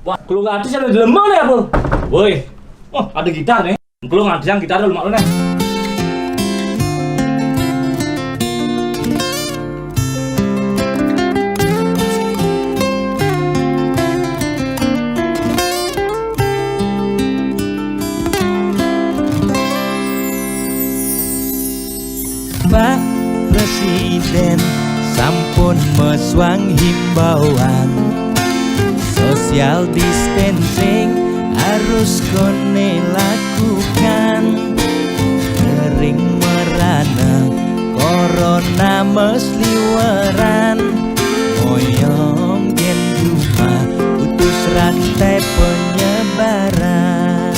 Wah, kalau nggak ada sih ada lemah nih apa? Woi, oh ada gitar nih. Kalau nggak ada yang gitar dulu mak lu nih. Pak Presiden sampun meswang himbauan social distancing harus kone lakukan. Kering merana corona mesliweran, moyong gen rumah putus rantai penyebaran.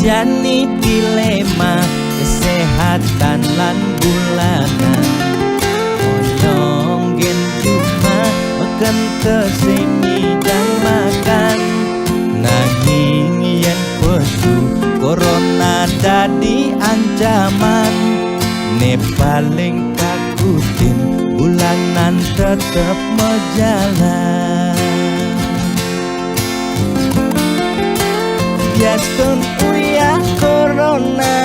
Jani dilema kesehatan lan bulanan, moyong gen cuma makan tesengi dan makan. Nanging yen pesu corona dadi ancaman, ne paling takutin bulanan tetep mejalan. Biastun uya corona,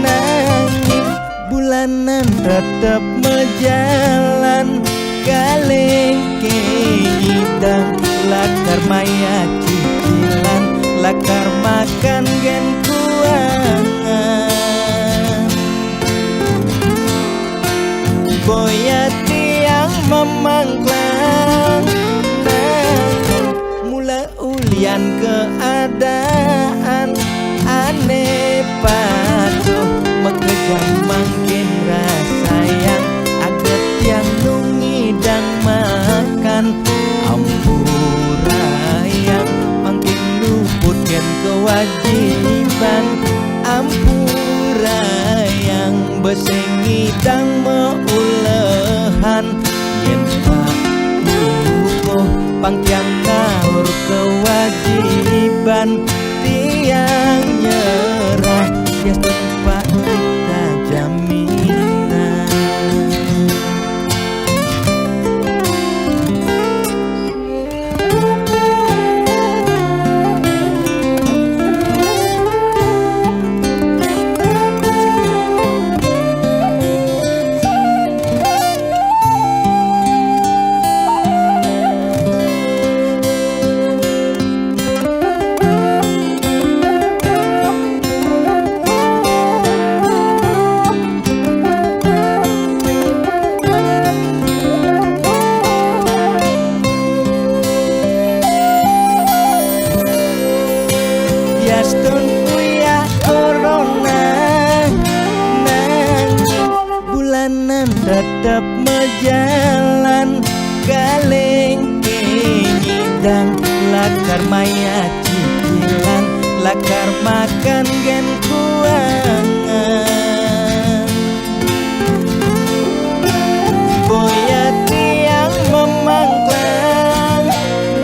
nanging bulanan tetep mejalan. Kaleng keidang lakar maya cicilan, lakar makan gen kuangan. Boya tiang memangklang, mula ulian keadaan aneh patuh mekejang makin rasa yang aget yang nungidang makan. Ampura yang makin luput gen kewajiban, ampura yang besengidang meulehan. Yen pangtiang naur kewajiban, tiang nyerah ya tempat kita jaminan. Biastun kuya corona, nanging bulanan tetep mejalan. Kaleng kenyidang lakar maya cicilan, lakar makan gen kuangan. Boya tiang memangklang,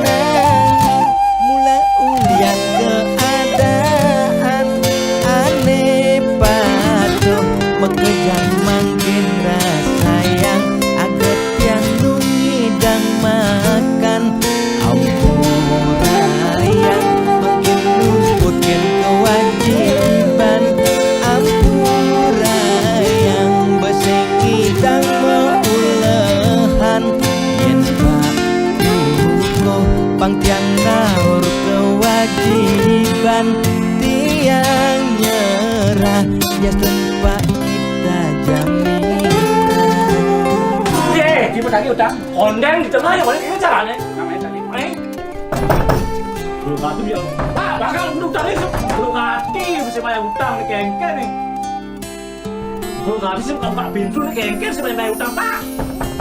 nanging mula ulian keadaan aneh patuh mekejang makin rasa yang aget yang nungidang makan. Ampura yang makin luput gen kewajiban, ampura yang besengidang meulehan. Yen pangtiang naur kewajiban, tiang nyerah ya tempat kita jaminan. Ye, di petani utang, kondeng di tengah yang mana ini caranya? Namanya tadi, belum mati dia. Pak, bakal utang ini belum mati, mesti bayar utang nih kengken nih. Belum mati sih bukan Pak Bintu nih kengken sih bayar utang Pak.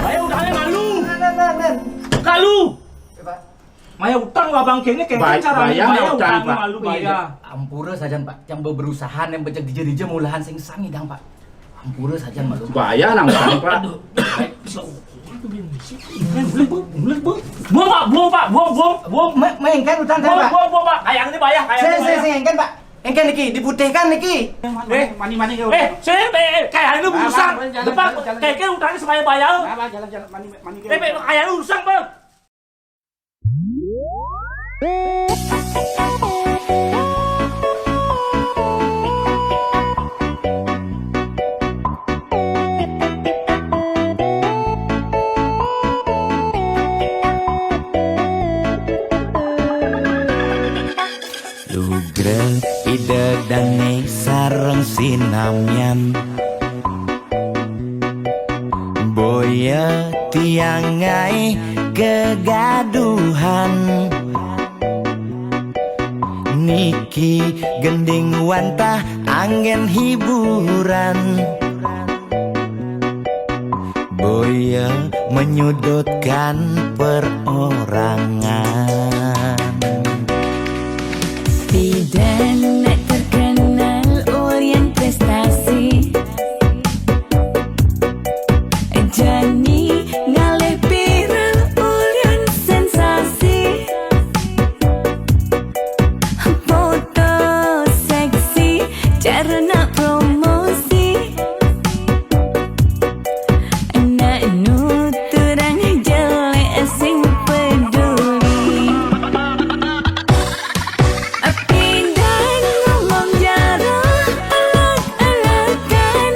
Bayar utangnya malu. Kalu. Maya utang abang kene kengken caranya bayar utang malu bayar. Ampura saja Pak, yang berusaha yang becek dije-dije mulahan sing sami dang Pak. Ampura saja malu. Bayar nang utang Pak. Buang Pak, buang Pak, buang. Mengken utang saya Pak. Buang Pak, kayak ini bayar, kayak ini bayar. Saya engken Pak. Engke niki diputihkan niki. Mani kau. Kayak lu urusan. jalan, Depan jalan. kayak utangnya supaya bayar. Jalan mani kau. Kayak lu urusan, Bang. Lugrel ide dane sareng sinamyan Boya tiangai kegaduhan Niki gending wantah angin hiburan Boya menyudutkan perorangan Bidan nak terkenal Orient prestasi Jani ngalih viral Orient sensasi Foto seksi cara nak promosi Nak nuturang jelek sing peduli Pindah ngomong jarang alak-alakan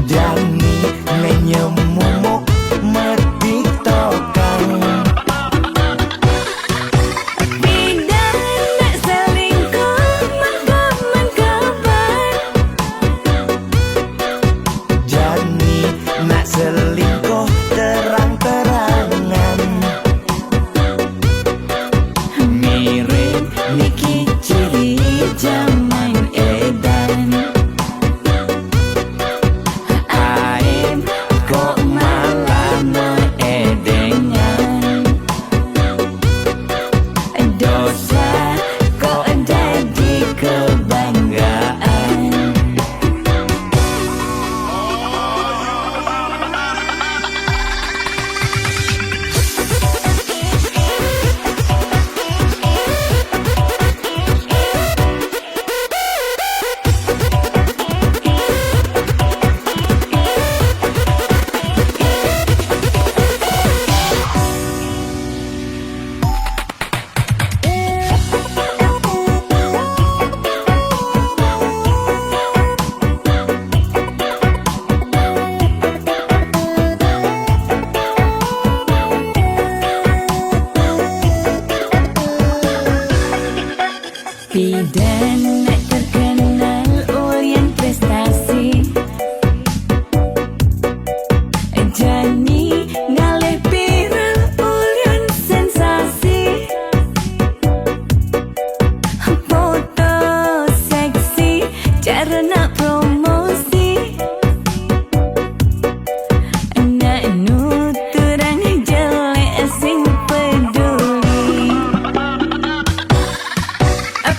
Jani menyemumuk mertiktokan Pindah nak selingkuh mengkabar Jani nak selingkuh terang-terangan Mirip Niki ciri zaman edan Aib kok malah meedengan Dosa kok jadi kebanggaan Bidan nak terkenal Orient prestasi Jani ngalih viral Orient sensasi Foto seksi cara nak promosi Nak nuturang jelek sing peduli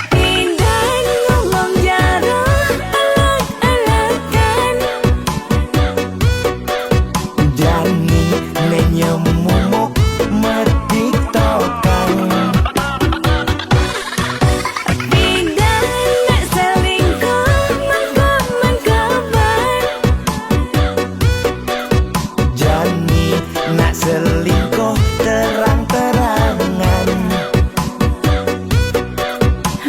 Pindah ngomong jarang alak-alakan Jani menyemumuk mertiktokan Pindah nak selingkuh mengkabar Jani nak selingkuh terang-terangan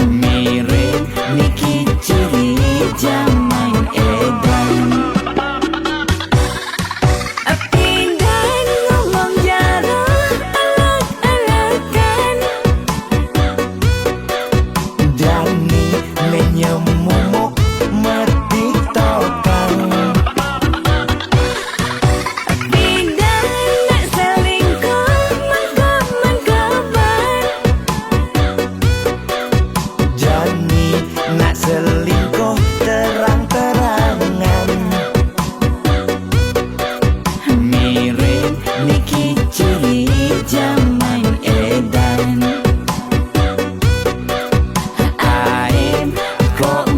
Mirip Niki ciri zaman edan Pindah ngomong jarang alak-alakan Jani menyemumuk mertiktokan Pindah nak selingkuh mengkabar Jani nak selingkuh terang-terangan Mirip Niki ciri zaman edan Aib kok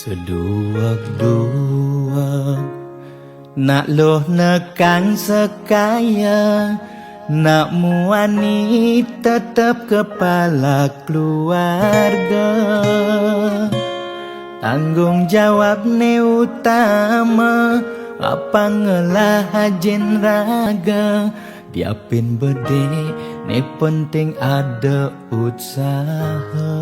Seduak-duak nak loh nekang sekaya, nak muani tetap kepala keluarga. Tanggung jawab ne utama, apa ngelah hajen raga. Diapin bede ne penting ada usaha.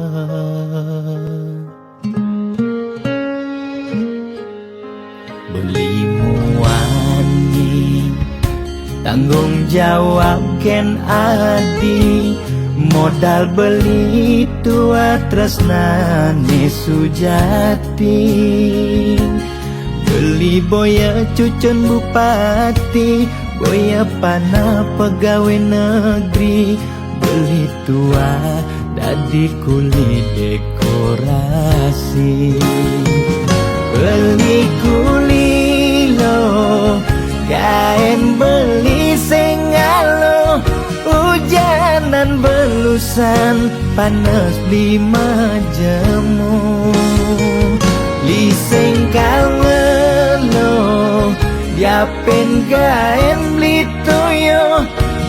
Beli muani tanggung jawab ken adi, modal beli tua tresnane sujati. Beli boya cucun bupati, boya panah pegawai negeri. Beli tua dadi kuli dekorasi. Beli kuli lo, kain beli sengalo. Hujanan belusan, panas lima jemu. Liseng kalmelo, diapen kain beli toyo.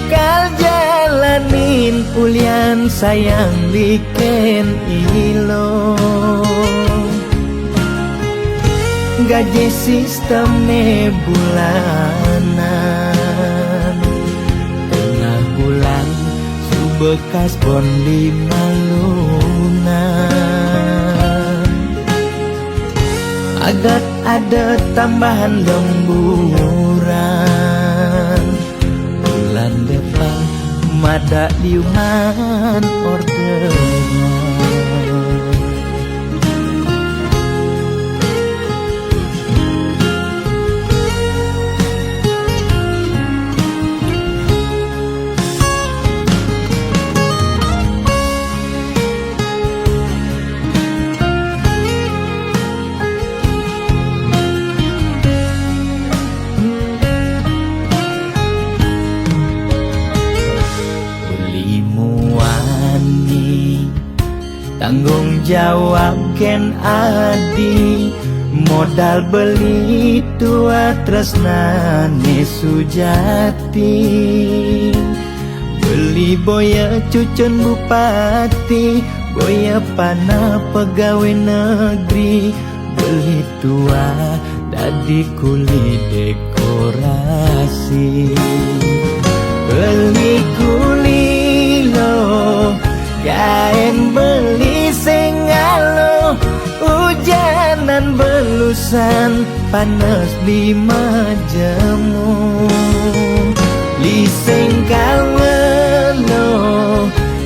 Kal jalanin ulian sayang liken ilo. Gaji sistemnya bulanan, tengah bulan subekas bon 5 lunan. Agat ada tambahan lemburan, bulan depan mada liuman orderan. Tanggung jawab ken adi, modal beli tua tresnane sujati. Beli boya cucun bupati, boya panah pegawai negeri. Beli tua dadi kuli dekorasi. Beli kuli lo, kain beli sengalo. Hujanan belusan, panas 5 jemu. Liseng kalmelo,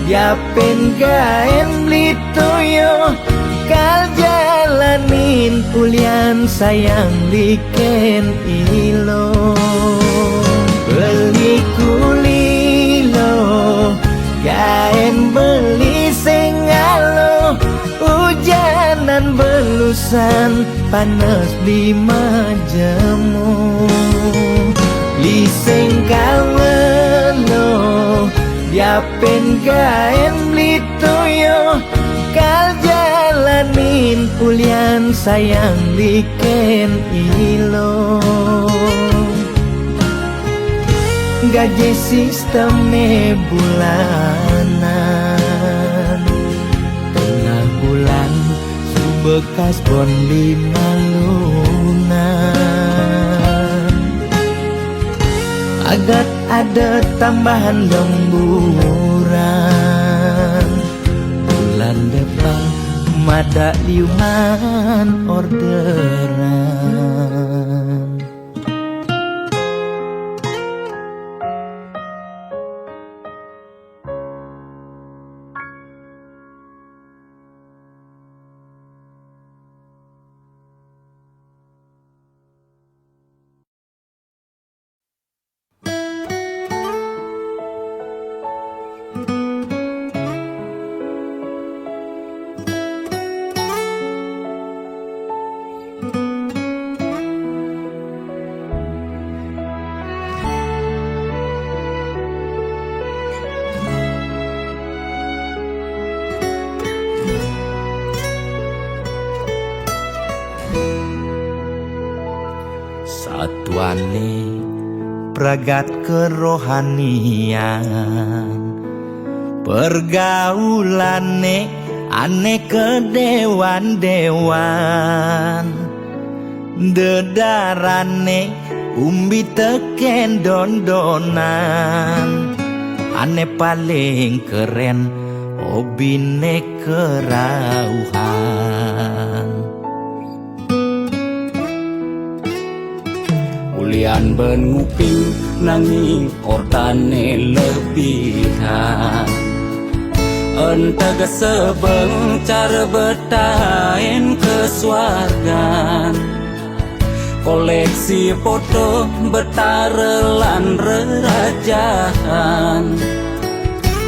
diapen kain beli toyo. Kal jalanin ulian sayang liken ilo. Beli kuli lo, kain beli sengalo. Hujanan belusan, panas 5 jemu. Liseng kalmelo, diapen kain beli toyo. Kal jalanin ulian sayang liken ilo. Gaji sistemnya bulanan, tengah bulan subekas bon 5 lunan. Agat ada tambahan lemburan, bulan depan mada liuman orderan. jiwane pragat kerohanian pergaulane aneh kedewan-dewan dedarane umbi teken dondonan aneh paling keren hobine kerauhan Ulian ben nguping nanging ortane lebihan Entega sebeng cara betain kesuargan Koleksi foto betarelan rerajahan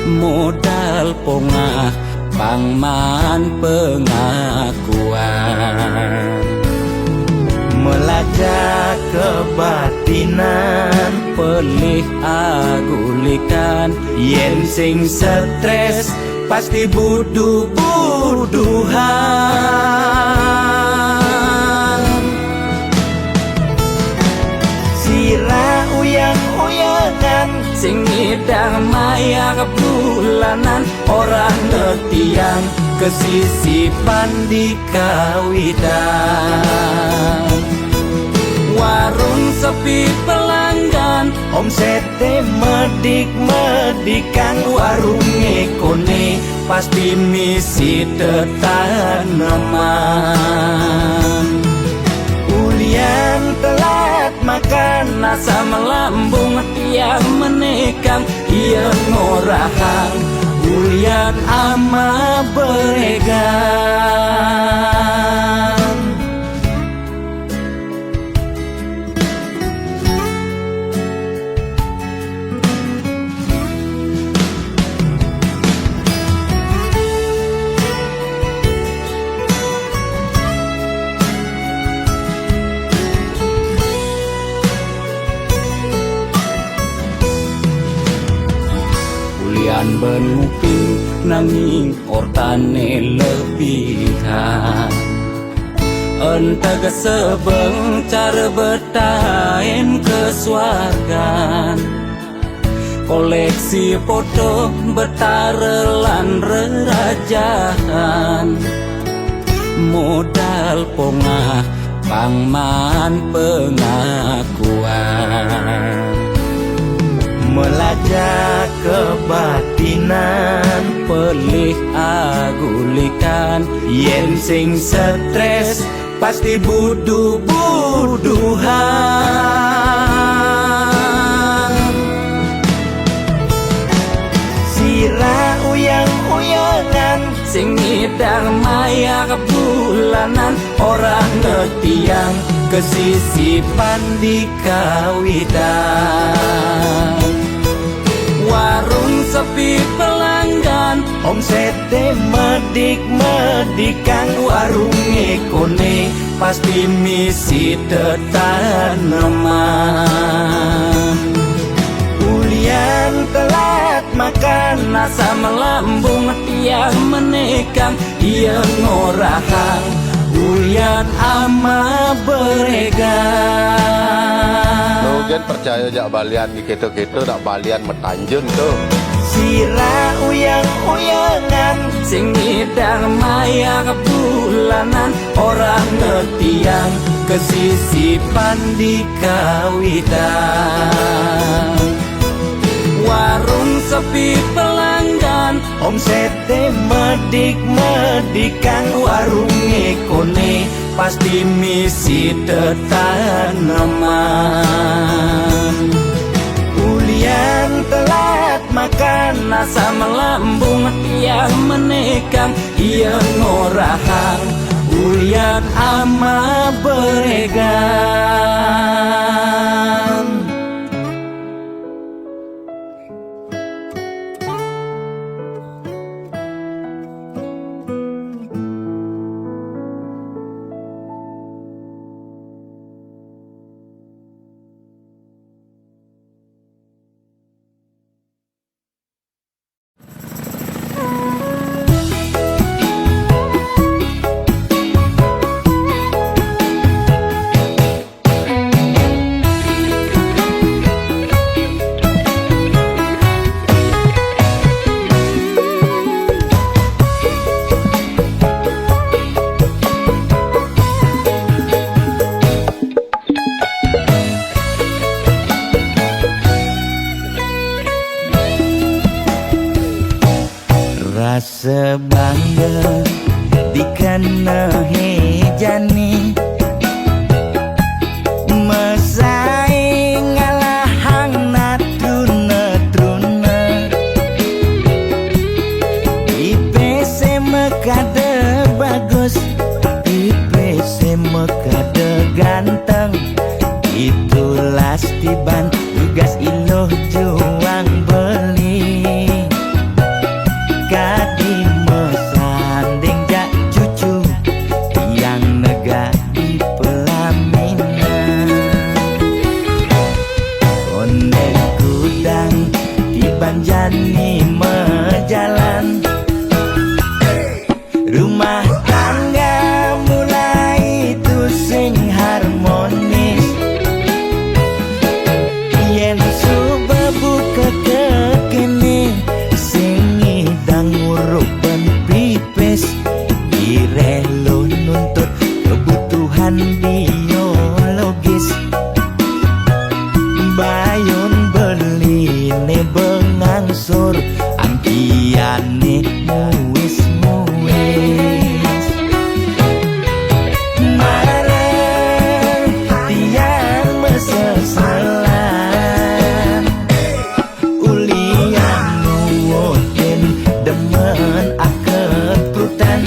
Modal pongah pangman pengakuan melajak kebatinan Pelih agulikan yen sing stres pasti buduh-buduhan sirah uyang-uyangan Sing ngidang maya bulanan Orang ngetiang kesisipan di kawitan Warung sepi pelanggan omsete medik-medikan warung ekone Pasti misi tetaneman ulian telat makan Nasa melambung tiang menekang Ia ngorahang ulian ama beregan Ulian ben nguping nanging ortane lebihan Entega sebeng cara betain kesuargan Koleksi foto betarelan rerajahan Modal pongah pangman pengakuan melajak kebatinan Pelih agulikan yen sing stres pasti buduh-buduhan sirah uyang-uyangan Sing ngidang maya bulanan Orang ngetiang kesisipan di kawitan Warung sepi pelanggan omsete medik-medikan warung ekone Pasti misi tetaneman ulian telat makan Nasa melambung tiang menekang Ia ngorahang ulian ama beregan Logan percaya jak balian di keto-keto nak balian metanjun tu. sirah uyang-uyangan Sing ngidang maya bulanan Orang ngetiang kesisipan di kawitan Warung sepi pelanggan omsete medik-medikan warung ekone Pasti misi tetaneman ulian telat makan Nasa melambung tiang menekang Ia ngorahang ulian ama beregan rasa bangga dikena hejani mesaing ngalahang natruna-truna IPC mekade bagus IPC mekade ganteng itulah tiban tugas iloh juang beli kadi mesanding jak cucu yang nega di pelaminan konde kudang di banjani mejalan rumah tangga mulai tusing harmonis yen suba buka kekene sing idang nguruk ban pipis direlo nuntut kebutuhan biologis bayon beli ne bengangsur angkiane muis marah tiang mesesalan ulian nuwotin demen akad prutan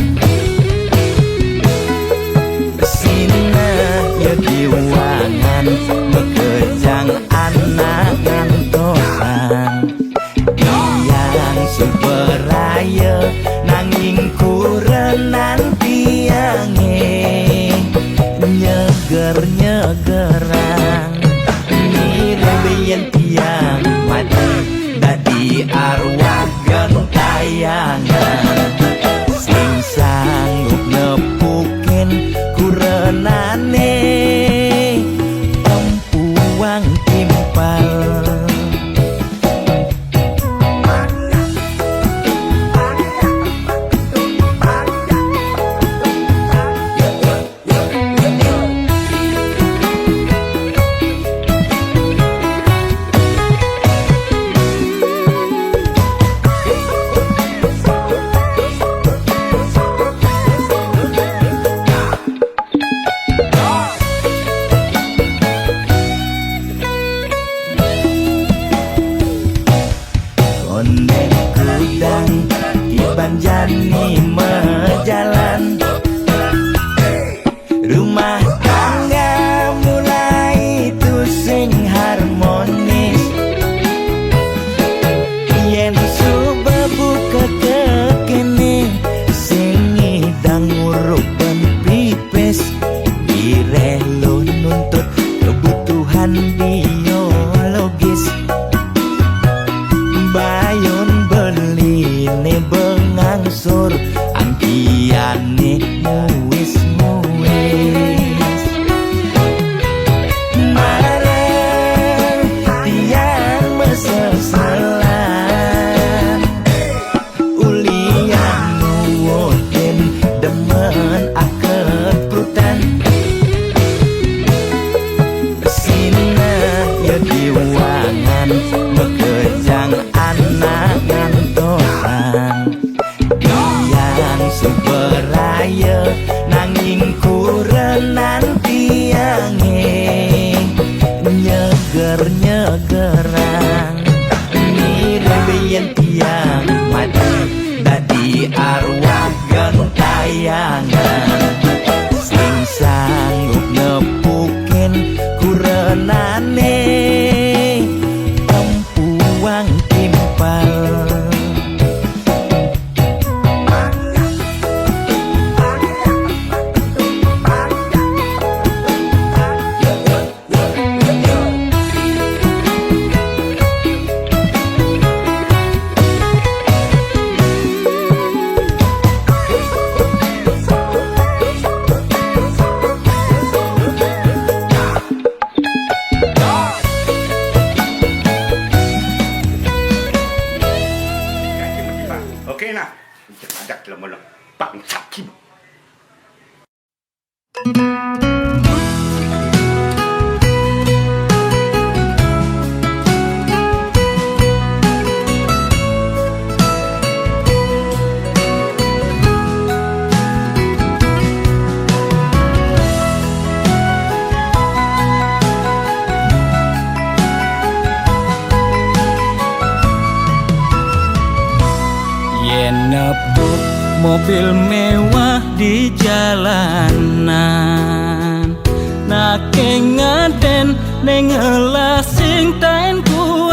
sina ya diwangan mekejang anak ngantosan yang superaya nanging kurenan tiange nyeger-nyegerang nirembeyen tiang mati dadi arwah gentayangan sing sanggup nepukin kurenane empuang timpal konde kudang di banjani mejalan rumah tangga mulai tusing harmonis yen suba buka kekene sing idang nguruk ban pipis direlo nuntut kebutuhan biologis bayon beli ne bengangsur angkiane muis marah tiang mesesalan ulian nuwotin demen akad prutan sina ya diwangan mekejang anak ngantosan yang superaya nanging kurenan tiange nyeger-nyegerang nirembeyen tiang mati dadi arwah gentayangan sing sanggup nepukin kurenane empuang timpal Oke nah. Ada kelemahan Pak Hakim. yen nepuk mobil mewah di jalanan, nake ngaden ning ngelasing taen kuangan,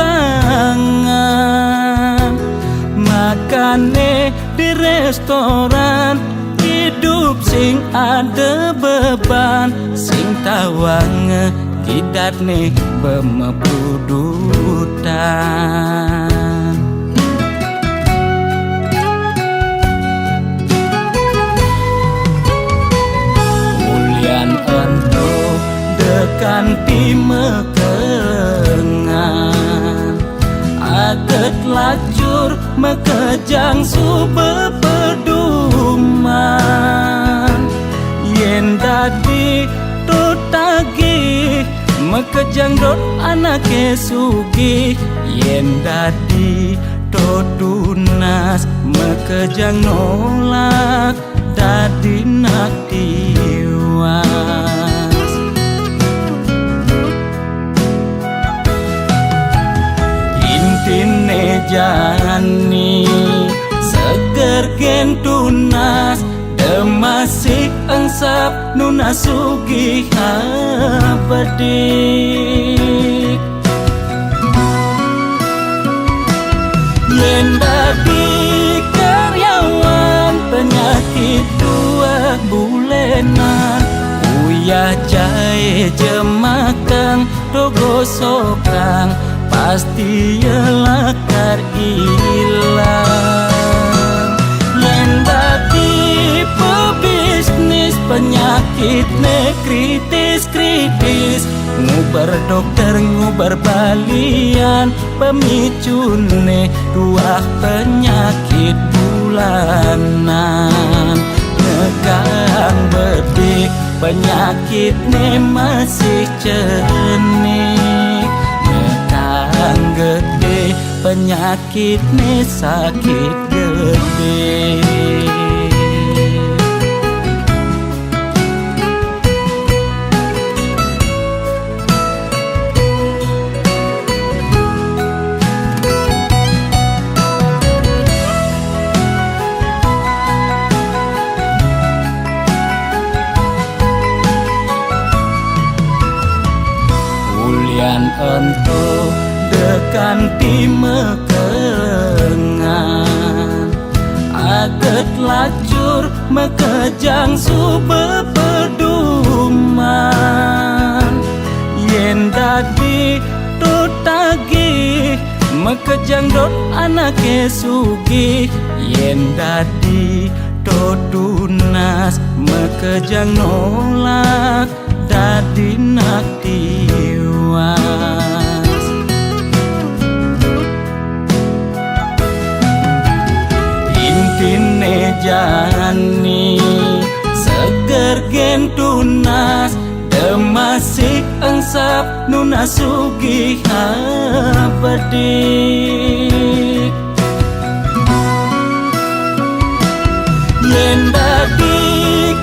makane di restoran hidup sing ada beban, sing tawang kidat nih bemepudutan. Mulian ento dekan timekengan, aget lacur mekejang sube peduman, yen dadi tutagi mekejang dot anake sugih, yen dadi tunas mekejang nolak dadi nak tiwas. Intine jani seger gen tunas, demasik angsap nuna sugih apedik. Yen dadi karyawan penyakit 2 bulenan, uyah jahe jemakang dogo sokang, pasti lakar ilang. Yen dadi pebisnis penyakit ne kritis-kritis, ngubar dokter ngubar balian, pemicune 2 penyakit bulanan. Negang bedik penyakit ne masih cenik, negang gede penyakit ne sakit gede. Ento dekan timekengan, aget lacur mekejang sube peduman, yen dadi tutagi mekejang dot anake sugih, yen dadi tunas mekejang nolak dadi nak tiwas. Intine jani seger gen tunas, demasik angsap nuna sugih apedik. Yen dadi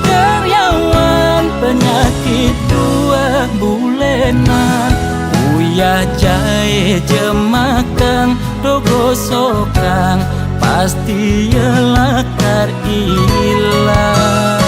karyawan penyakit 2 bulenan, uyah jahe jemakang dogo sokang, pasti lakar ilang.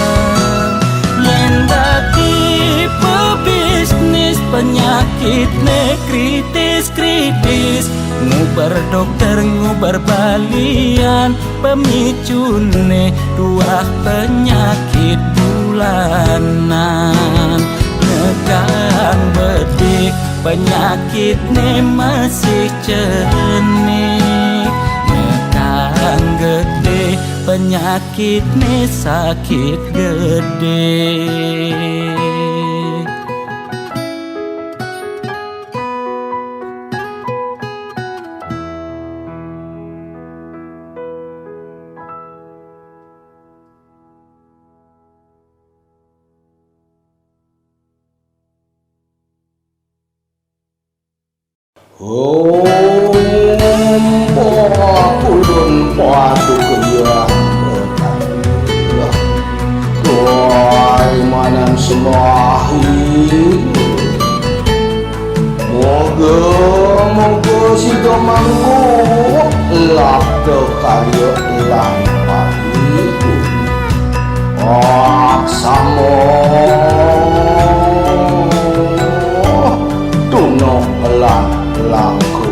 Yen dadi pebisnis penyakit ne kritis-kritis, ngubar dokter ngubar balian, pemicune 2 penyakit bulanan. Negang bedik penyakit ne masih cenik, negang gede penyakit ne sakit gede. Ulun padu kaya Tuai manam semahi, moga si domangku Lap karya elang pagi Aksamo Tuno elang langku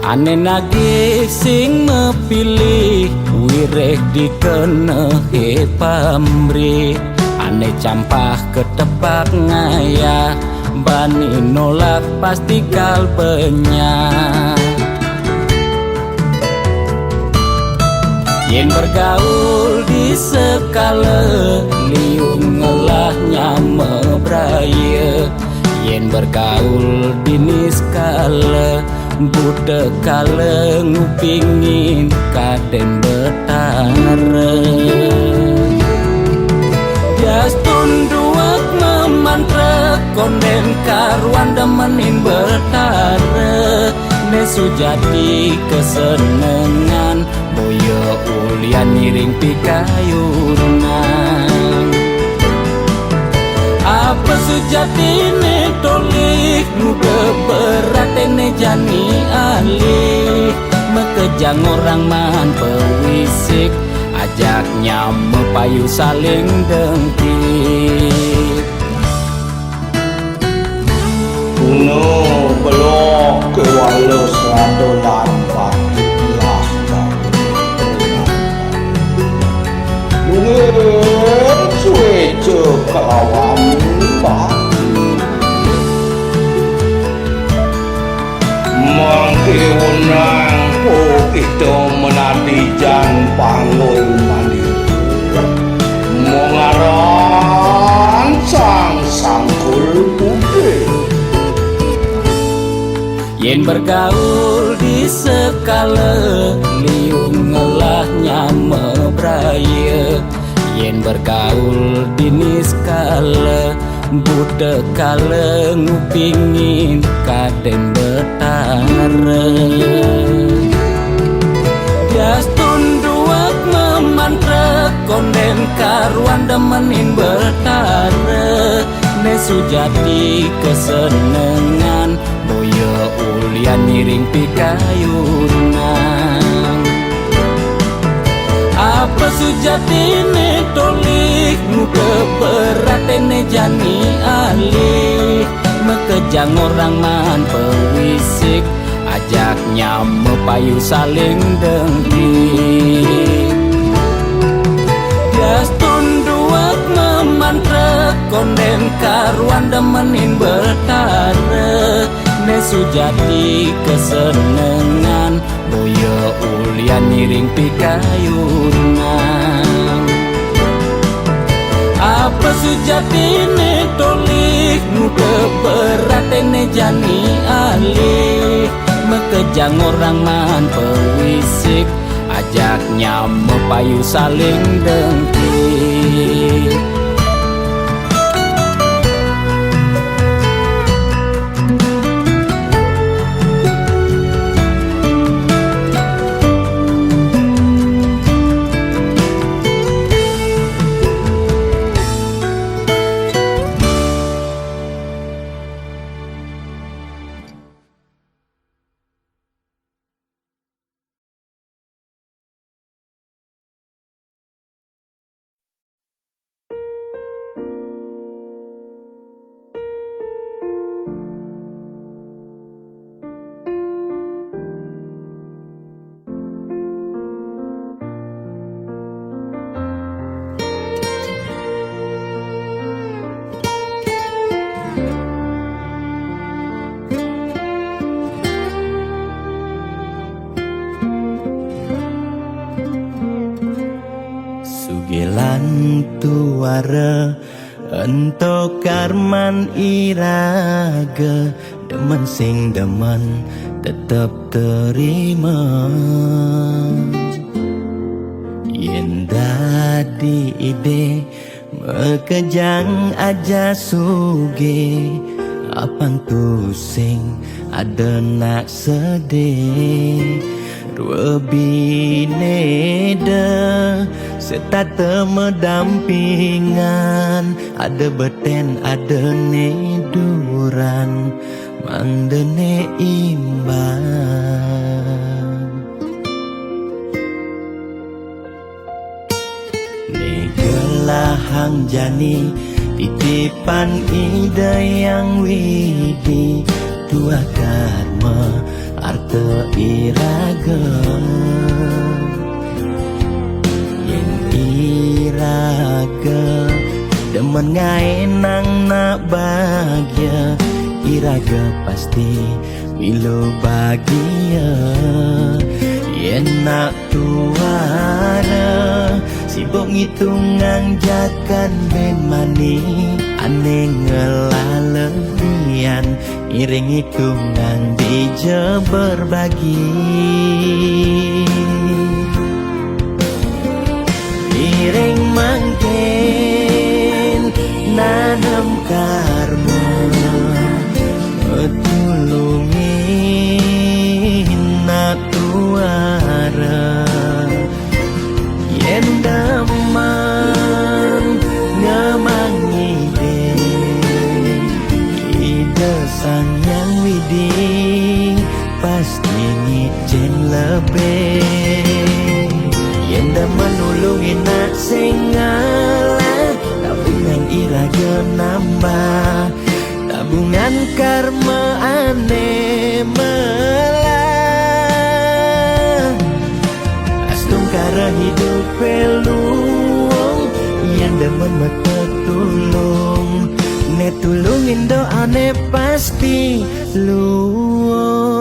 Ane nagih sing mepilih wireh dikenehe pamrih Ane campah ketepak ngayah bani nolak pasti kalpenya Yen bergaul di sekala liung ngelahnya mebraya Yen bergaul di niskala budak kala ngupingin kaden betara Jas tunduak memantra konden karuan demenin betara Nesu jadi kesenengan boyo ulian miring pikayunan Apa sejati ne tolik nude berat ne jani alih Mekejang orang man pewisik ajaknya mepayu saling dengkit Kuno belok ke walau seradolan pagi laskan Mungkin sueca kelawan pagi Mangke unang po itu menadi jan panggul mandi Mengaran sang sangkul putih Yen bergaul di sekala liung ngelahnya mebraya Yen bergaul di niskala budak kala ngupingin kaden betara Jas tunduak memantra konden karuan demenin betara Nesu jadi kesenengan boyo ulian miring pikayunan Apa sejati ne tolik nuke berat ne jani alih Mekejang orang man pewisik ajaknya mepayu saling dengkit Jas tunduak memantra konden karuan demenin betara Nesu jadi kesenengan boyo ulian miring pikayunan Apa sejati ne tolik nuke berat ne jani alih Mekejang orang man pewisik ajaknya mepayu saling dengkit Sugelan tuara ento karman iraga demen sing demen tetep terima Yen dadi ide mekejang aja suge apang tu sing ada nak sedih dua bineda serta temedampingan ada beten ada neduran mandene imbang. Negelahang jani titipan ide yang widi, dua karma arte iragam. Yen iraga demen ngai nang nak bahagia, iraga pasti milo bahagia. Yen nak tuara sibuk ngitungan jakan ben mani, ane ngelalebian iring hitungan dija berbagi. Iring mangken nanam karma, tulungin nak tuara. Yen daman ngemangi ide sang yang widi, pasti ngicen lebih. Yen daman nulungin nak sengalah, tabungan iraga nambah, tabungan karma ane melah. Astung kara hidup peluang, yang demen mata tulung, ne tulungin doane pasti luang.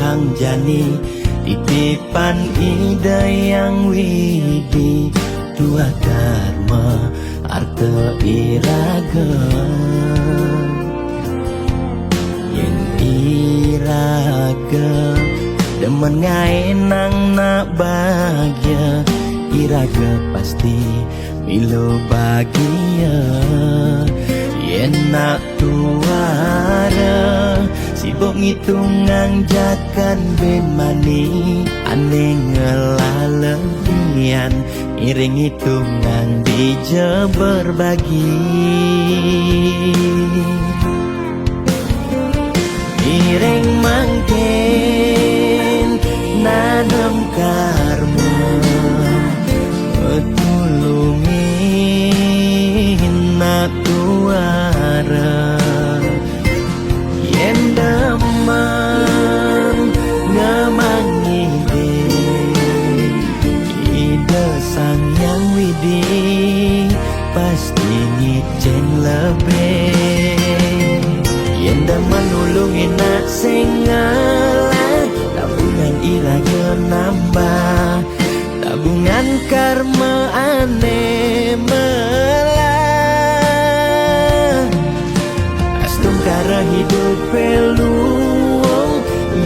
Hang jani titipan ide yang widi, dua karma arte iraga. Yen iraga demen ngai nang nak bahagia, iraga pasti milo bahagia. Yen nak tuara sibuk ngitungan jakan ben mani, ane ngelalebian iring hitungan dija berbagi. Iring mangken nanam karma, tulungin nak tuara. Yen daman ngemangi ide sang yang widi, pasti ngicen lebih. Yen daman nulungin nak sengalah, tabungan iraga nambah, tabungan karma ane melah. Astung kara hidup peluang,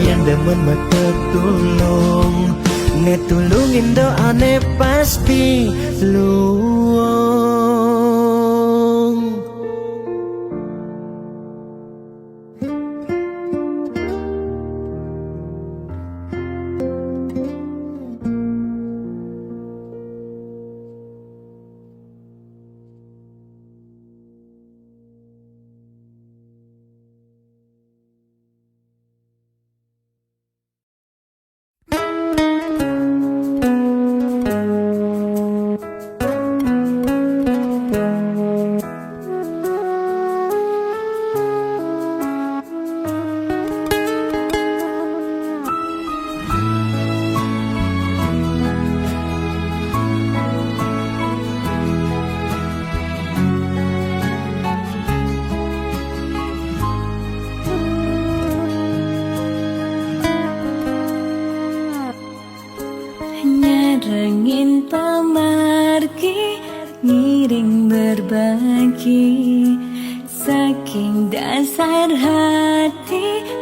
yang demen mata tulung, ne tulungin doane pasti luang.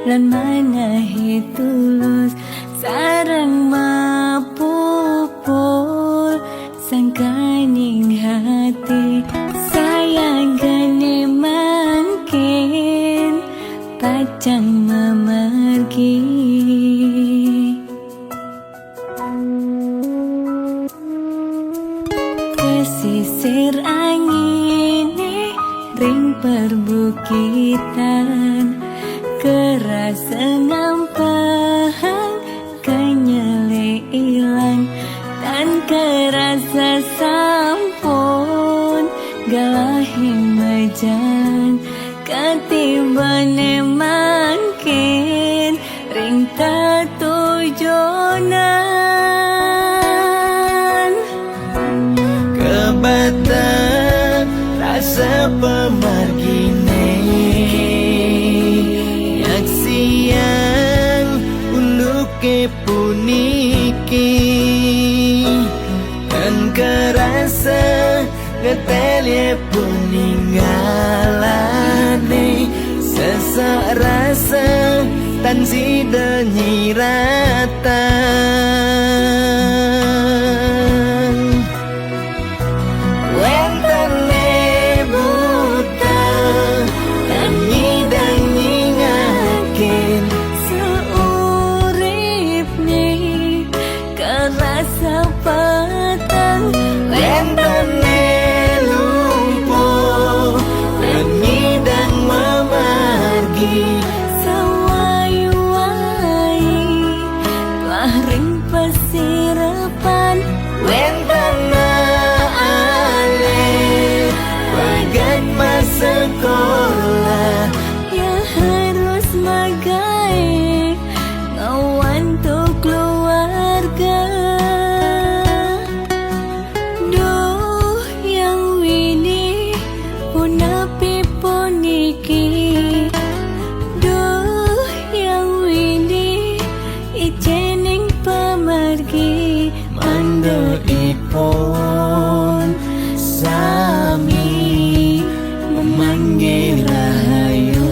lan manahi tulus sareng mapupul sangkaning hati sayang gane mangkin pacang memergi. Pesisir angine ring perbukitan kerasa ngampang kenyele ilang dan kerasa sampun galahing mejan katibane mangkin ring tatujonan Kebata rasa pemargine yak siang uluke puniki dan kerasa ngetelye peninggalane sesak rasa tan sida nyiratan wentene buta dan nyidang nyingakin seurip nih kerasa petang wentene lumpuh dan nyidang memargi sawai-wai telah ring pesirapan wentana ale bagat masa sekolah ya harus magai ngawan tuh keluarga. Duh yang wini punapi puniki, duh yang wini ijening pemargi mando ipon sami memanggil rahayu.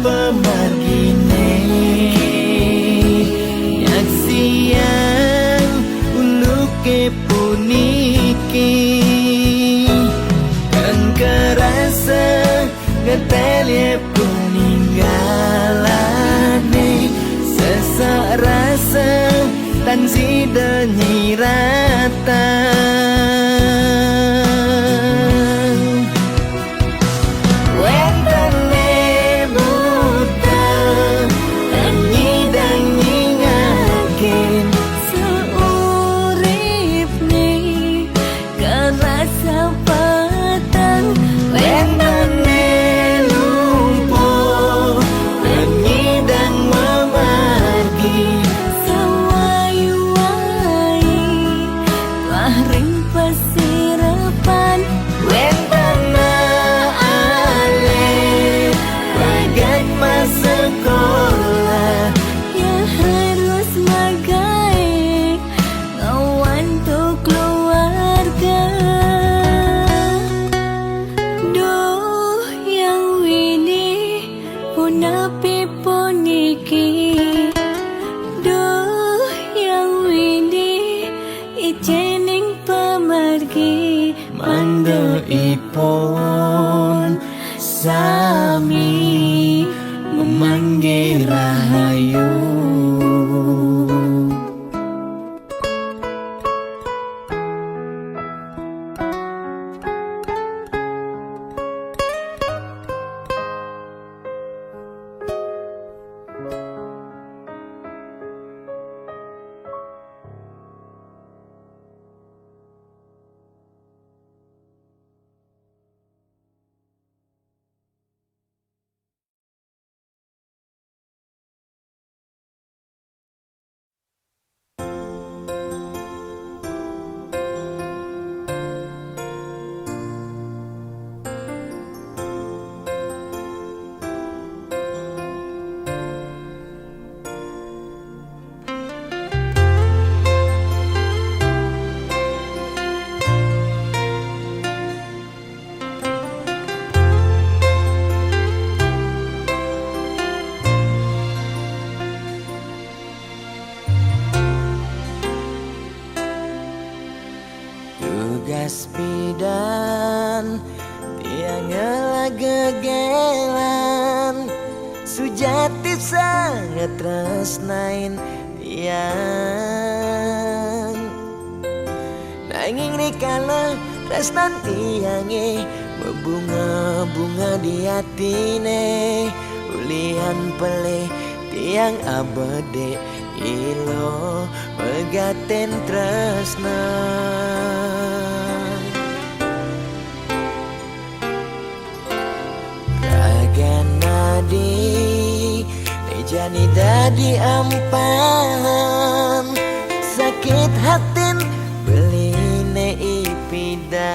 Pemargine yak siang uluke puniki kan kerasa ngetelye peninggalane sesak rasa tan sida nyiratan wentene buta dan nyidang nyingakin seurip nih kerasa petang wentene lumpuh dan nyidang memargi sawai-wai telah ring pesirapan wentana ale bagat masa sekolah ya harus magai ngawan tuh keluarga. Duh yang wini punapi puniki, duh yang wini ijening pemargi mando ipon sami memanggil rahayu. Kaspidan tiang gegelan Sujati sangat tresnain tiang Nanging rikala tresnan tiange Membunga-bunga di hatine Ulian pelih tiang abede Ilo megaten tresna Raganadi Nejani dadi ampahan Sakit hatin beline ipidan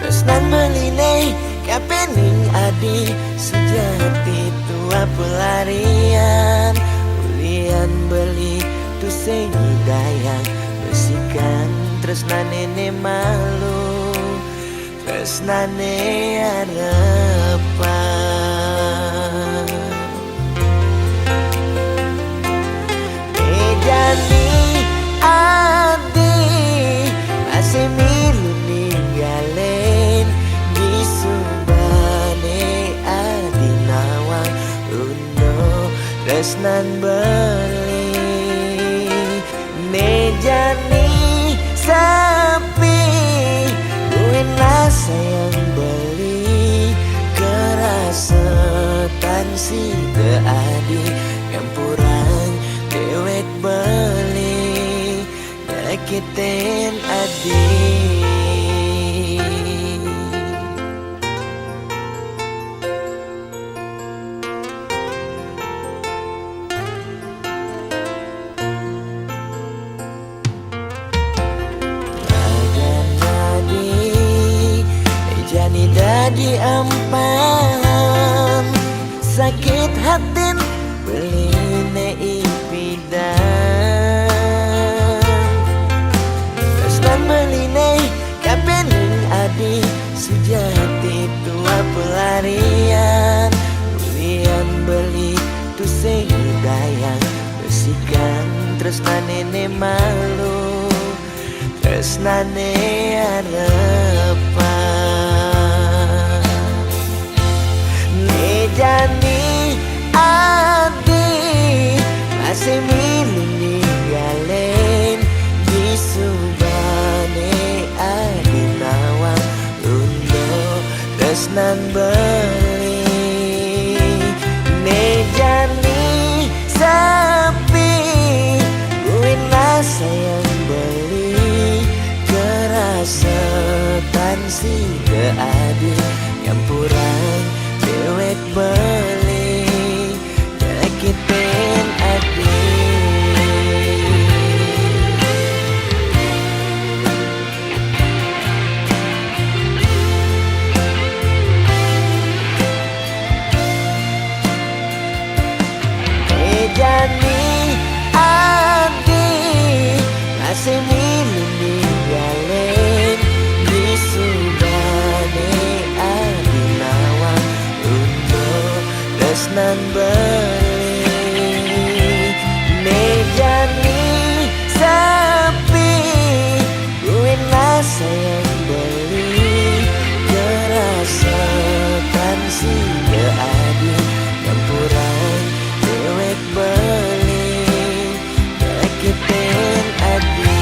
Tresnan beline kapening adi Sujati tua pelarian Ulian beli tu sengi dayang Besikan tresnan nene malu Tresnan nene harapan Jadi adi masih milu ninggalin di subane adi nawang uno tresnan beli nejani sapi buena sayang beli kerasetan si adi campuran dewek beli nyakitin adi Jani dadi ampahan sakit hatin beline ipidan Tresnan beline kapening adi sujati tua pelarian Ulian beli tu sengi dayang besikan tresnan nene malu tresnan nene harapan Nejani adi masih milu ninggalin di subane adi nawang undo tresnan beli Nejani sapi buena sayang beli kerasetan si adi campuran dewek beli nyakitin adi Jani adi masih milu ninggalin di subane adi nawang untuk tresnan beli Nejani sapi buena sayang beli kerasetan si adi campuran dewek beli nyakitin adi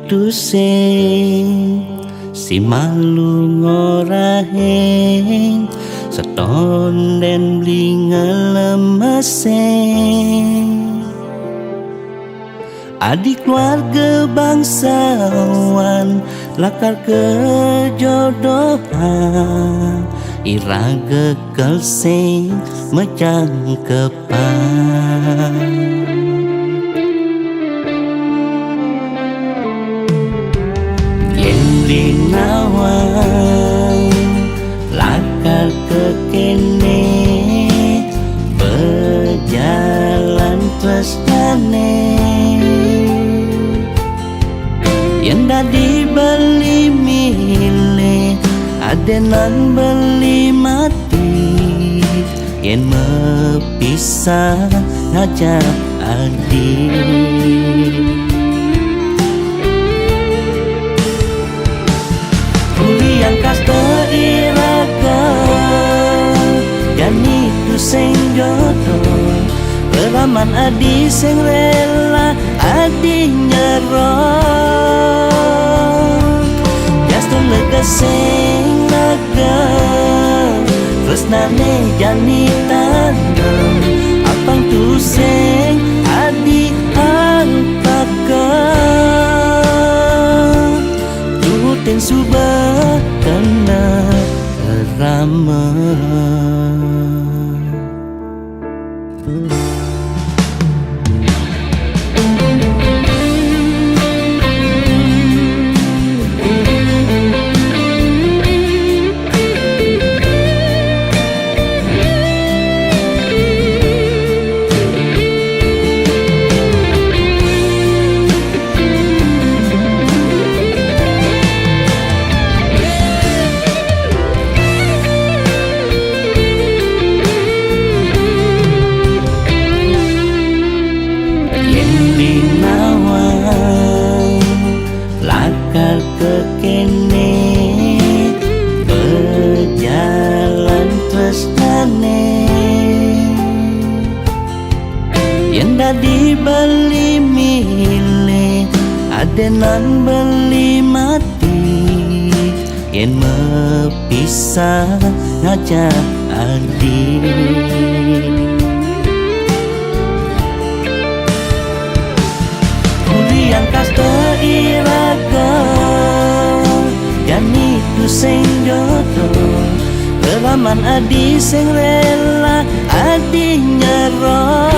tusing si malu ngoraheng seton den blinga lemeseng adik keluarga bangsawan lakar kejodohan iraga kelseng mecang kepan Nawang lakar ke kene berjalan tresnane yang dadi beli milih adenan beli mati yang mepisah aja adik yang kasta iraga jani tu sing jodoh peraman adi sing rela adi nyerah jaston lega sing naga tresnane jani tanam apang tu sing adi antaka ten subah kena ramah dibeli milih adenan beli mati yang mepisah ngajak adik Kurian kasta iraga jani tu sing jodoh peraman adi sing rela adi nyerah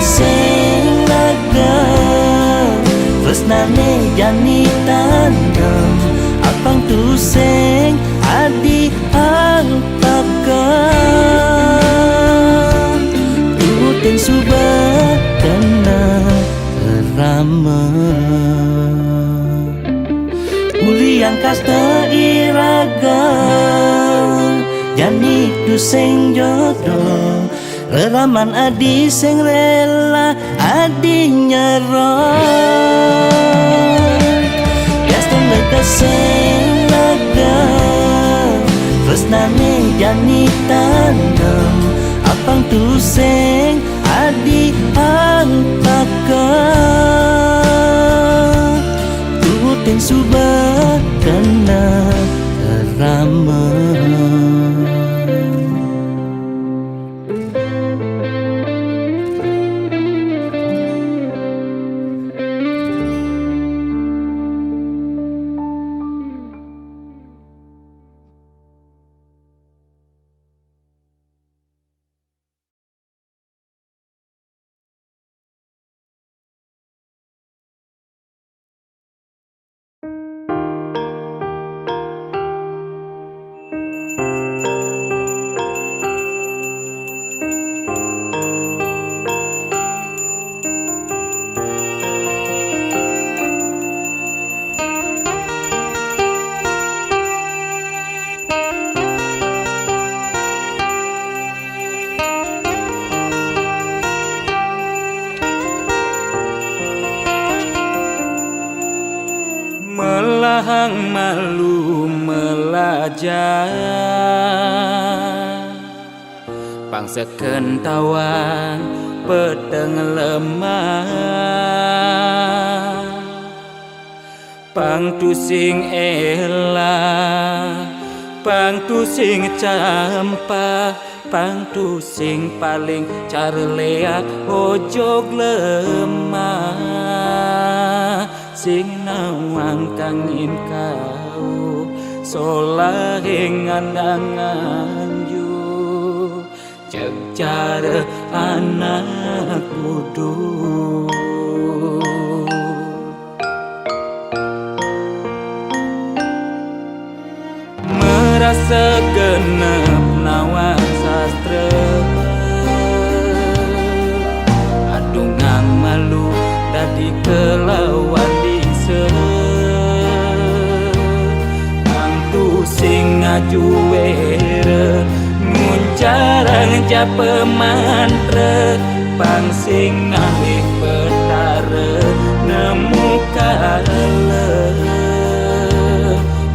sing laga tresnane jani tanam apang tu sing adi antaka tutin subah kena ramah uliang kasta iraga jani tu sing jodoh Reraman adi sing rela adi nyerah Gaston lega sing laga tresnane jani tanam apang tu sing adi antaka tutin subah kena ramah Melahang malu melajah pangsa kentawan peteng lemah pang tu sing elah pang tu sing campa pang tu sing paling carleak ojog lemah sing nawang kangin kau solahing andangan yu cek cara anak kudu merasa genep nawang sastra adungang malu dadi kelawan dise angtu sing ngaju were nguncarang japa mantra pang sing ngalih petara nemu kala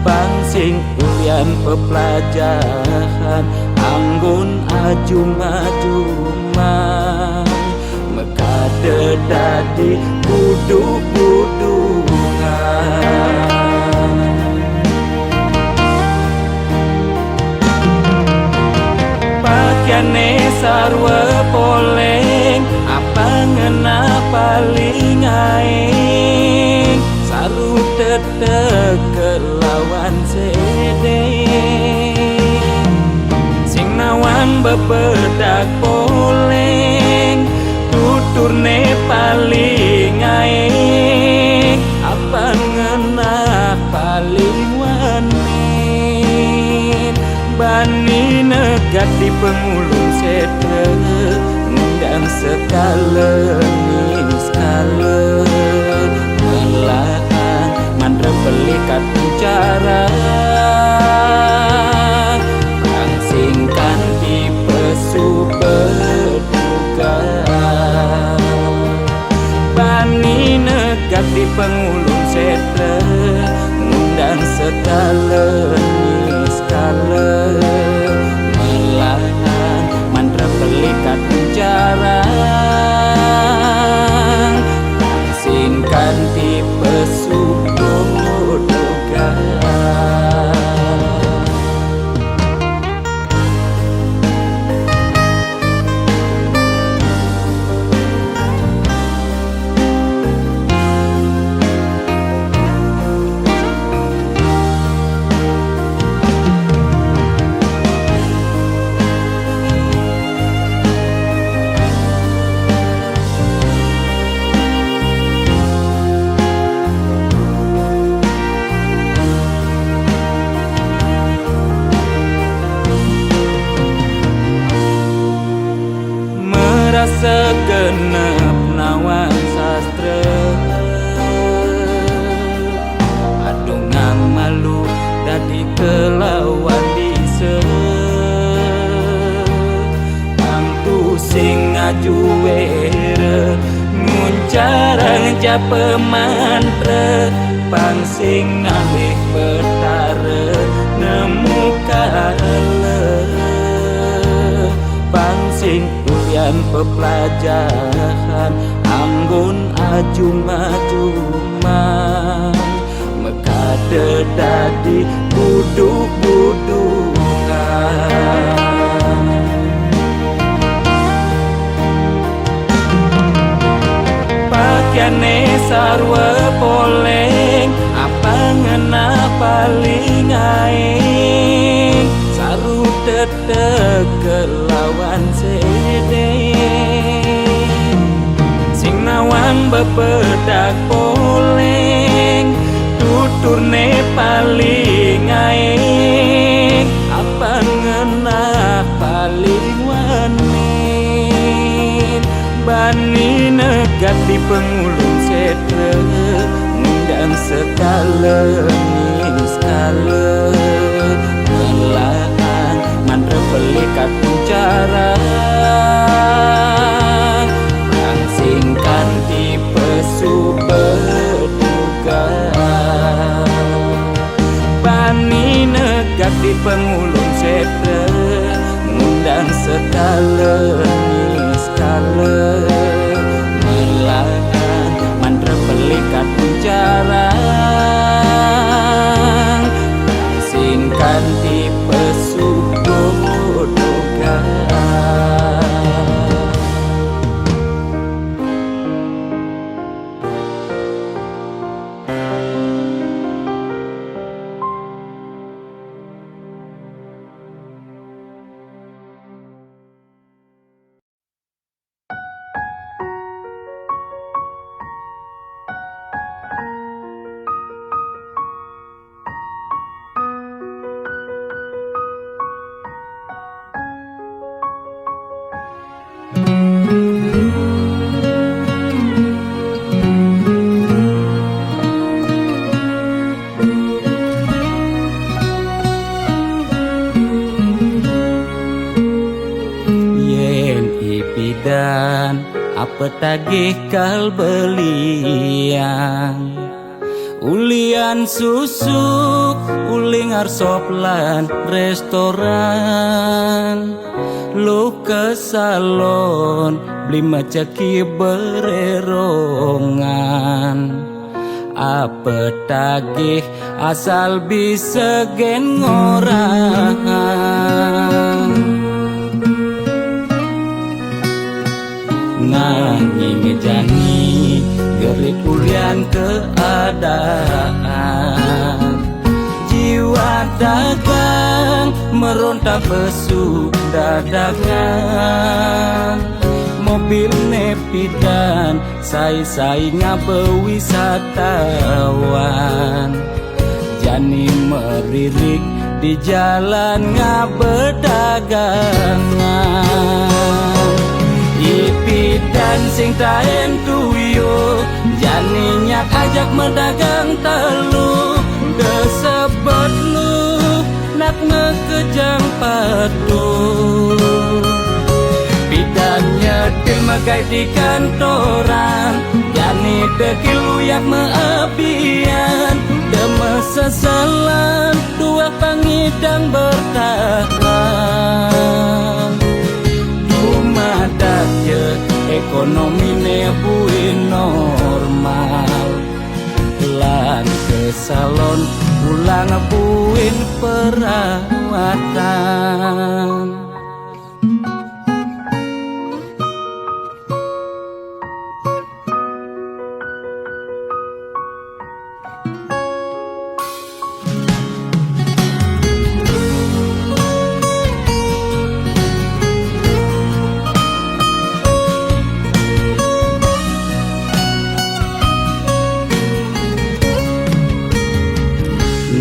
pang sing ulian pepelajaran anggun ajum-ajumang mekade dadi buduk-budungan pakaiane sarwa poleng apa ngena paling aing saru tetek kelawan sede sing nawang bebedak poleng tuturne paling aing apa ngena paling wanin bani negat di pengulung sede ngundang sekala skala melahan mandra belikat bicara langsingkan di pesu berduga bani negat di pengulung sede ngundang sekala skala melahan mandra belikat bicara langsingkan di pesu berduga segenep nawang sastra adungang malu dadi kelawan dise angtu sing ngaju were nguncarang japa mantra pang sing ngalih petara nemu kala pang sing ulian pepelajaran anggun ajum-ajumang mekade dadi buduk-budungan pakaiane sarwa poleng apa ngena paling aing saru tetek kelawan sede sing nawang bebedak poleng tuturne paling aing apa ngena paling wanin bani negat di pengulung sede ngundang sekala skala melahan mandra belikat bicara langsingkan di pesu berduga bani negat di pengulung sede ngundang sekala skala jarang singkan di pesugodokan. Dan apa tagih kal belian ulian susuk uling arsoplan restoran lu ke salon beli macaki bererongan apa tagih asal bisa gen ngorang nanging jani gerik ulian keadaan jiwa dagang meronta besuk dadakan mobil nepidan sai-sai ngabe wisatawan jani meririk di jalan ngabe dagangan ipi dan sing taen tuyo janinya ajak medagang telu desebet lu nak ngekejang padu bidan nyetil megai di kantoran jani dekil uyak meabian demes sesalan dua pangidang bertahan madat je ekonomi ne buin normal lan ke salon pulang buin perawatan.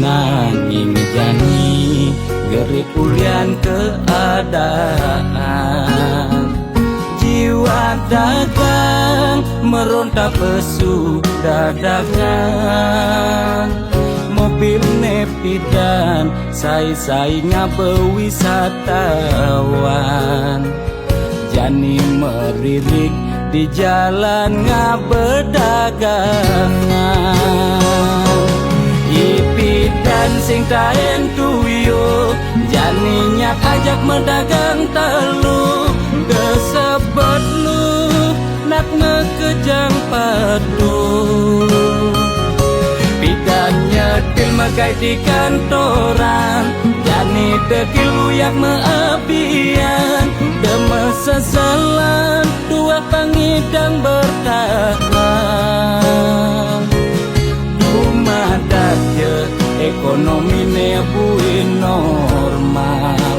Nanging jani gerik ulian keadaan jiwa dagang meronta pesu dadakan mobil nepidan sai-sai ngabe wisatawan jani meririk di jalan ngabe dagangan ipi dan sing taen tuyo janinya ajak medagang telu desebet lu nak ngekejang padu bidan nyetil megai di kantoran jani dekil uyak meabian demes sesalan dua pangidang bertahan madat je ekonomi ne buin normal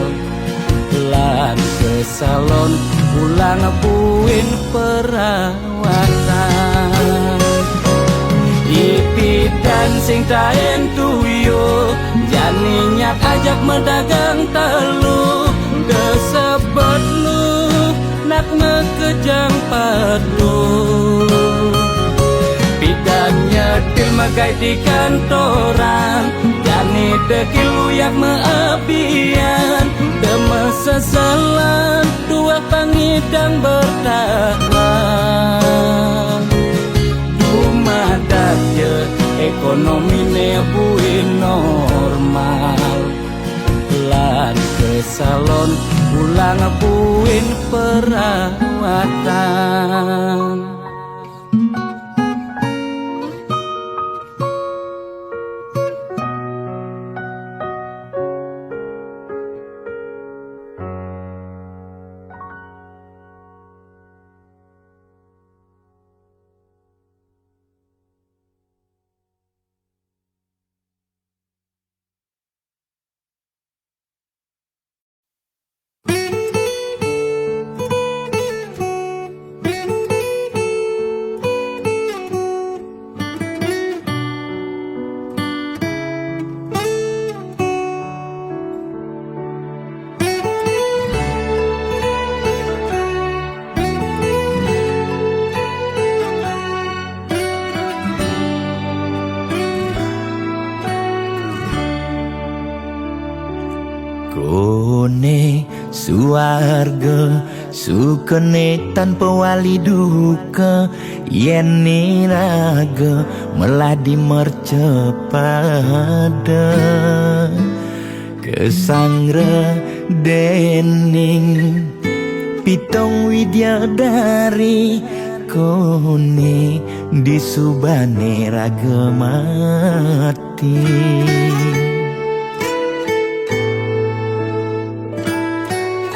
lan ke salon pulang buin perawatan ipi dan sing taen tuyo janinya ajak medagang telu desebet lu nak ngekejang padu bidan nyetil megai di kantoran jani dekil uyak meabian demes sesalan dua pangidang bertahan madat je ekonomi ne buin normal lan ke salon pulang buin perawatan. Kone suarga sukene tanpa wali duka, yen niraga meladi mercepada kesangra dening pitong widyadari, kone disubane raga mati.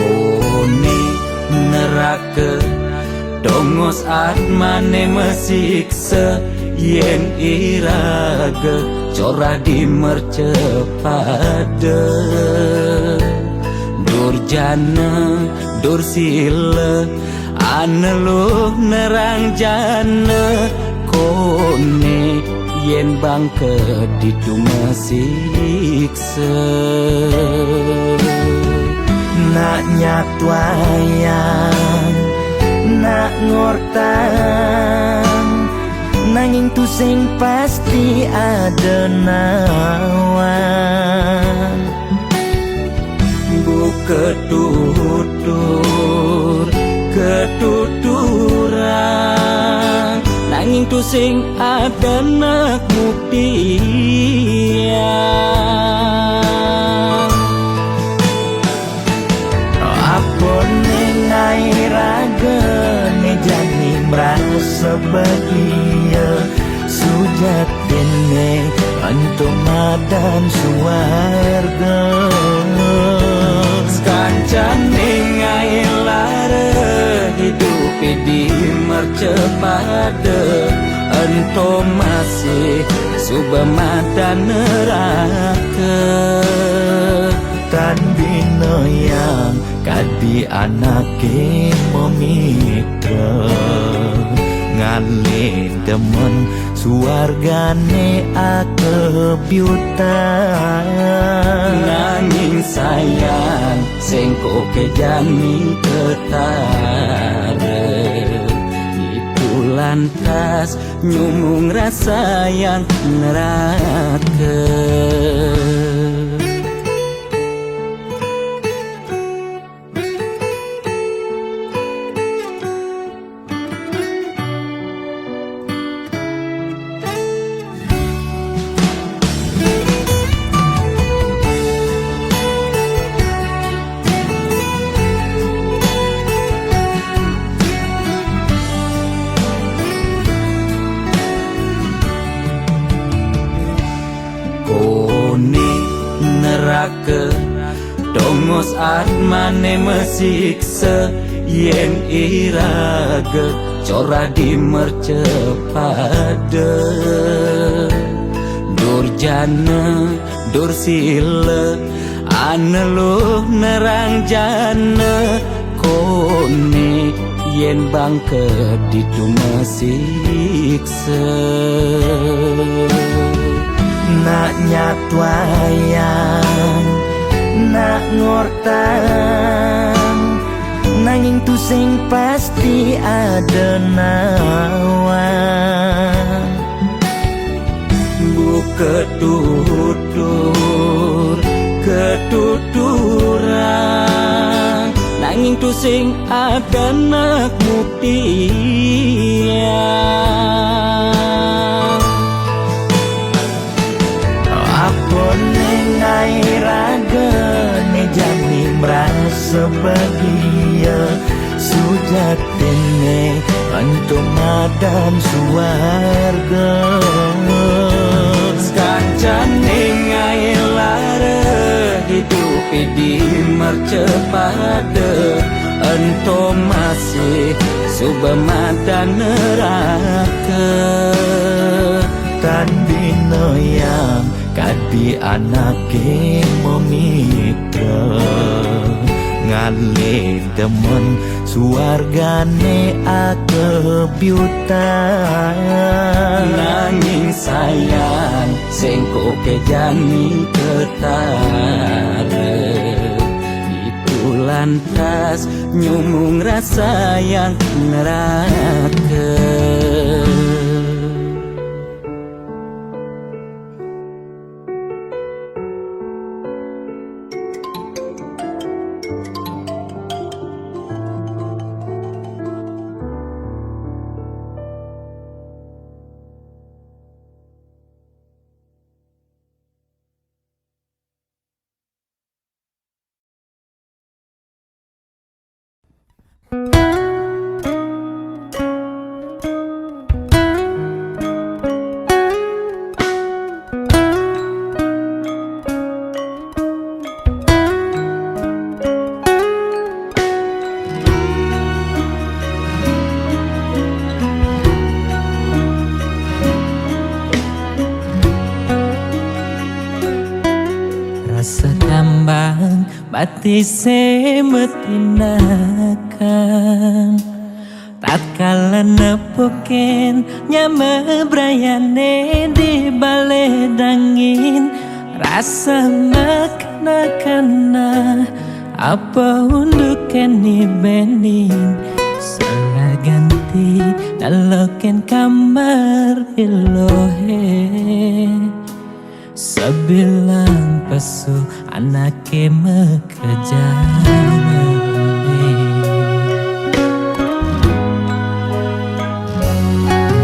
Kone neraka dongos atmane mesiksa, yen iraga corah di mercepada. Durjana dursila aneluh nerang jana, kone yen bangke ditu mesiksa. Nak nyatwayang nak ngortang, nanging tu sing pasti ada nawan. Buka tutur ketuturan, nanging tu sing ada nak buktian. Apa nengai raga ne jani merasa bahagia, sujatine untuk madan suarga. Sekancan nengai lara hidup di mercepada, ento masih subamadan neraka. Tan bina yang kadi anake memitra, ngale demen suargane akebyutan. Nanging sayang sengko kejani ketara, itu lantas nyumung rasa yang neraka. Dongos atmane mesiksa, yen iraga corah di mercepada. Durjana dursila aneluh nerang jana, kone yen bangke ditu mesiksa. Nak nyatwayang nak ngortang, nanging tu sing pasti ada nawan. Buka tutur ketuturan, nanging tu sing ada nak buktian. Apa nengai raga ne jani merasa bahagia, sujatine untuk madan suarga. Sekancan nengai lara hidup di mercepada, ento masih subamadan neraka. Tan bina yang kadi anake memitra, ngale demen suargane akebyutan. Nanging sayang sengko kejani ketara, itu lantas nyumung rasa yang neraka. Rasa tambang bati semetinakan tatkala nepukin nyama brayane di bale dangin rasa makna-kana apa untuk keni bening salah ganti daloken kamar ilohe sebilang pesu anake mekejane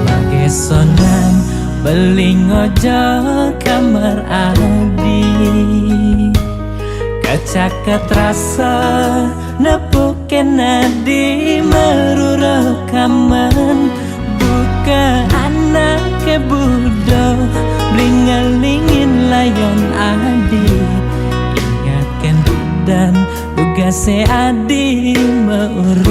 Bagesonan beling ojo kamar adi kecaket rasa nepuken adi meruro kaman buka anake budo blingalingin layon adi ingatkan dan tugase adi meurep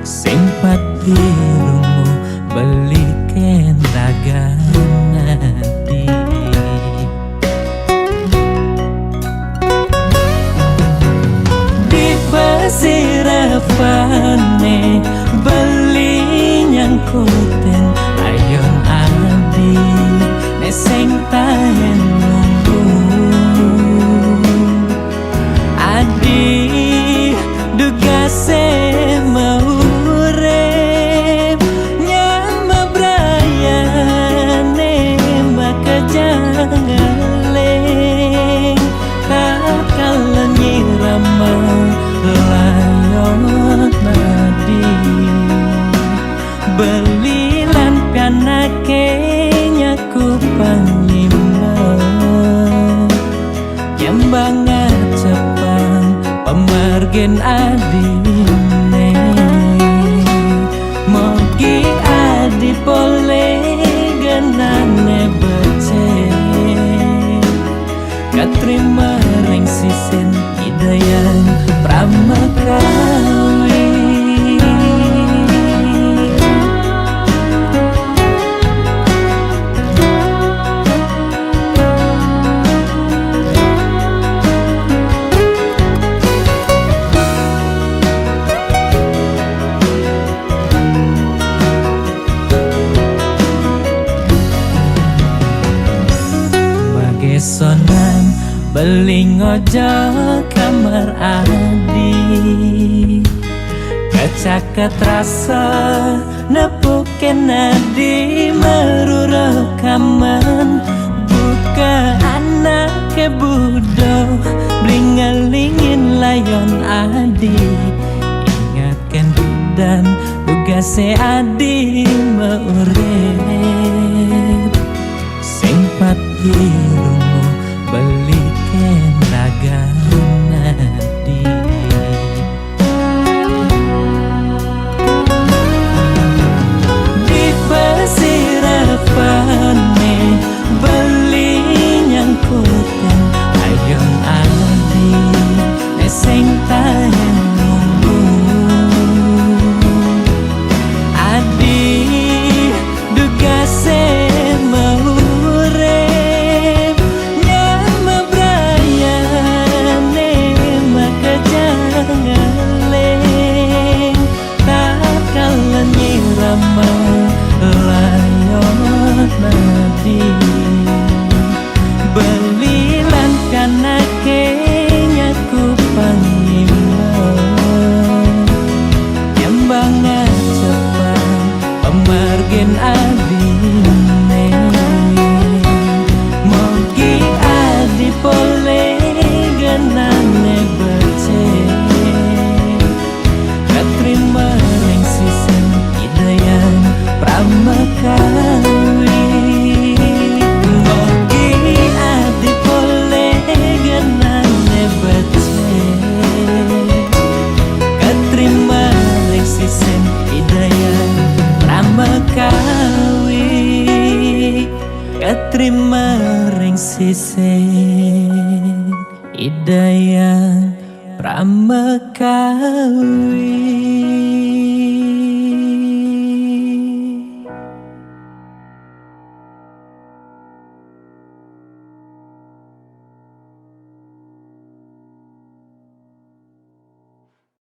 simpati rumu beliken ragan adi di pasirapane beli nyangkuten ayon adi neseng tahen nunggu adi dugase maurep nyama brayane makajangaleng takal nyirama layon nadi belilan pianake nyaku panglima nyembangan cepang pemargen adine mogi adi pole genane becek katrima reng sisen hidayan pramakawi Bagesonan beling ojo kamar adi kecaket rasa nepuken adi meruro kaman buka anake budo blingalingin layon adi ingatkan dan tugase adi meurep simpati rumu beliken ragan adi di pasirapane beli nyangkuten ayon adi neseng tahen nunggu adi dugase maurep terima ring sisih Idaya pramekawi